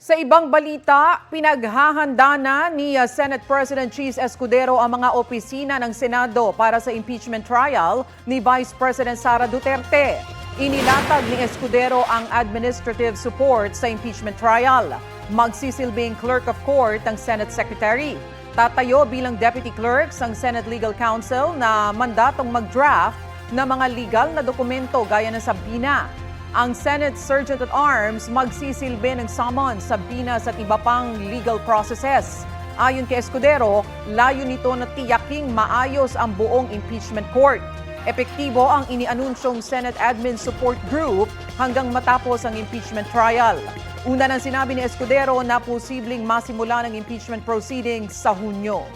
Sa ibang balita, pinaghahanda na ni Senate President Cheese Escudero ang mga opisina ng Senado para sa impeachment trial ni Vice President Sara Duterte. Inilatag ni Escudero ang administrative support sa impeachment trial. Magsisilbing clerk of court ang Senate Secretary. Tatayo bilang deputy clerks ang Senate Legal Counsel na mandatong mag-draft ng mga legal na dokumento gaya ng sabina. Ang Senate Sergeant-at-Arms magsisilbi ng summons, subpoenas at iba pang legal processes. Ayon kay Escudero, layo nito na tiyaking maayos ang buong impeachment court. Epektibo ang inianunsyong Senate Admin Support Group hanggang matapos ang impeachment trial. Una nang sinabi ni Escudero na posibleng masimula ng impeachment proceedings sa Hunyo.